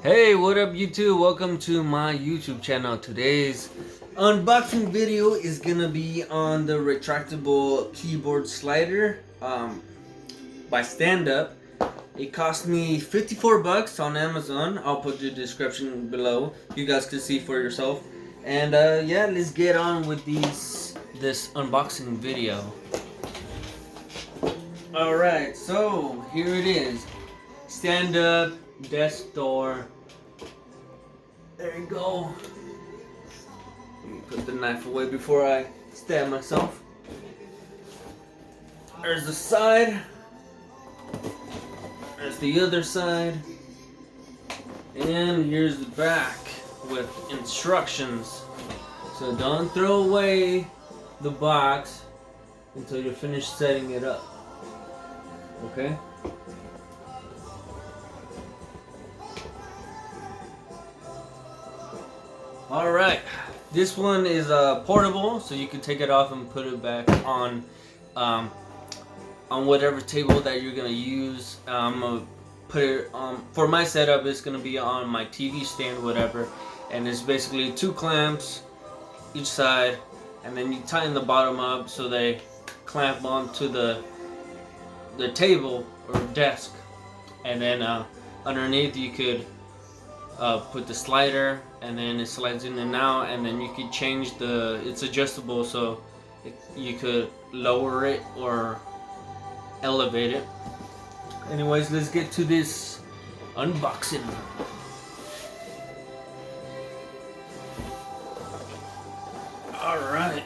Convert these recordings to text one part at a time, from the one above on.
Hey, what up YouTube? Welcome to my YouTube channel. Today's unboxing video is gonna be on the retractable keyboard slider by Stand Up. It cost me 54 bucks on Amazon. I'll put the description below. You guys can see for yourself. And yeah, let's get on with this unboxing video. Alright, so here it is. Stand Up desk door. There you go. Let me put the knife away before I stab myself. There's the side. There's the other side. And here's the back with instructions. So don't throw away the box until you're finished setting it up. Okay? Alright, this one is portable, so you can take it off and put it back on whatever table that you're gonna use. I'm gonna put it for my setup. It's gonna be on my TV stand, whatever, and it's basically two clamps each side, and then you tighten the bottom up so they clamp onto the table or desk, and then underneath you could put the slider, and then it slides in and out, and then you could change it's adjustable, so you could lower it or elevate it. Anyways, let's get to this unboxing. Alright.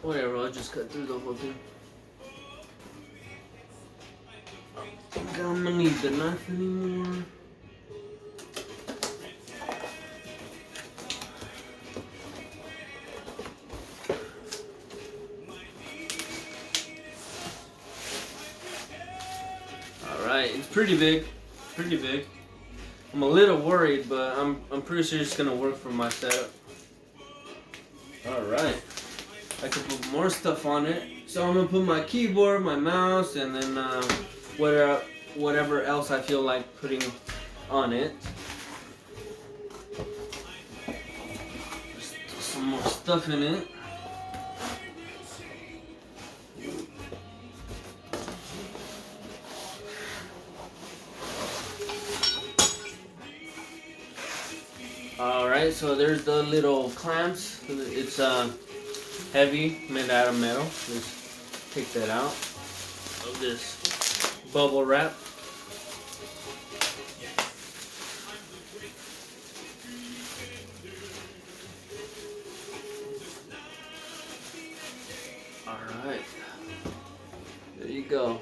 Whatever, I'll just cut through the whole thing. I don't think I'm gonna need the knife anymore. Alright, it's pretty big. Pretty big. I'm a little worried, but I'm pretty sure it's gonna work for my setup. Alright. I could put more stuff on it. So I'm gonna put my keyboard, my mouse, and then whatever else I feel like putting on it. Just throw some more stuff in it. Alright, so there's the little clamps. It's heavy, made out of metal. Let's take that out of this bubble wrap. Alright, there you go.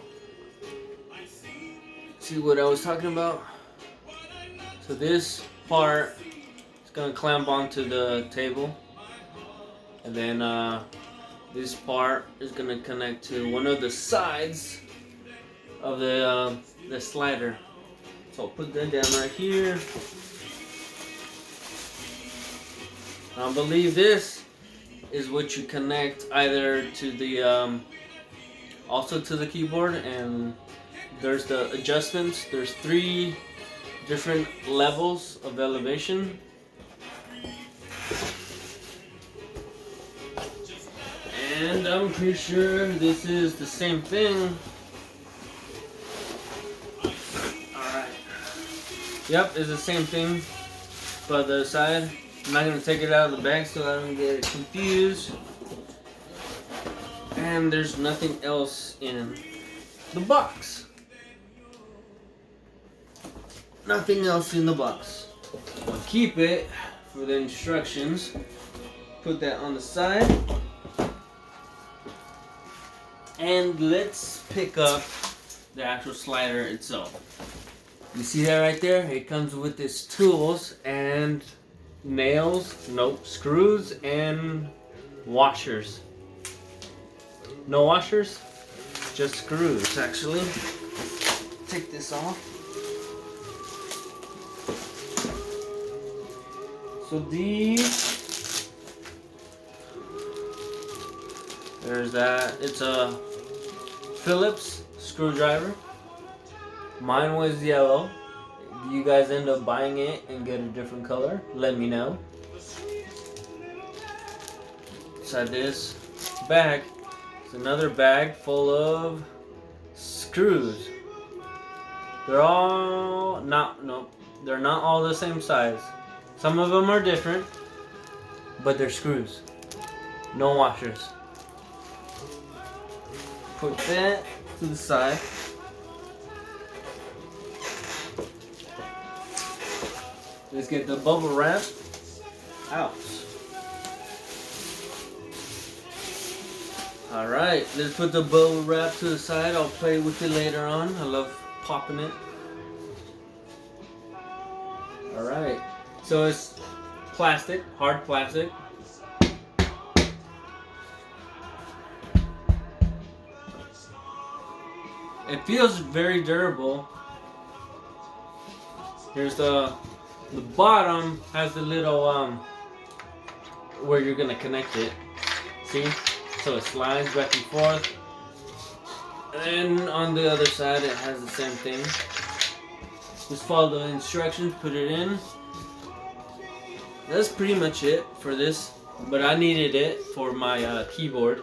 See what I was talking about? So this part is going to clamp onto the table. And then this part is going to connect to one of the sides of the slider. So I'll put that down right here. I believe this is what you connect either to the also to the keyboard, and there's the adjustments. There's 3 different levels of elevation. And I'm pretty sure this is the same thing. Alright. Yep, it's the same thing by the side. I'm not going to take it out of the bag so I don't get confused. And there's nothing else in the box. Nothing else in the box. I'll keep it for the instructions. Put that on the side. And let's pick up the actual slider itself. You see that right there? It comes with its tools and nails, nope, screws and washers. No washers, just screws actually. Take this off. So these, there's that. It's a Phillips screwdriver. Mine was yellow. If you guys end up buying it and get a different color, let me know. Inside this bag is another bag full of screws. They're all they're not all the same size. Some of them are different, but they're screws. No washers. Put that to the side. Let's get the bubble wrap out. Alright, let's put the bubble wrap to the side. I'll play with it later on. I love popping it. Alright, so it's plastic, hard plastic. It feels very durable. Here's the bottom has the little where you're gonna connect it. See? So it slides back and forth. And on the other side it has the same thing. Just follow the instructions, put it in. That's pretty much it for this. But I needed it for my keyboard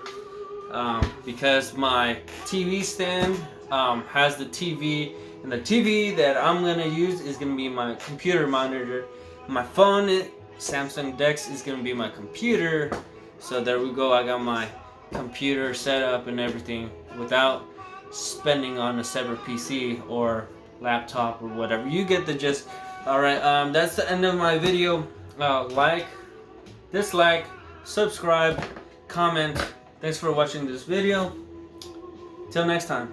because my TV stand has the TV, and the TV that I'm gonna use is gonna be my computer monitor. My phone, Samsung Dex, is gonna be my computer. So there we go. I got my computer set up and everything without spending on a separate PC or laptop or whatever. You get the gist. All right, that's the end of my video. Like, dislike, subscribe, comment. Thanks for watching this video. Till next time.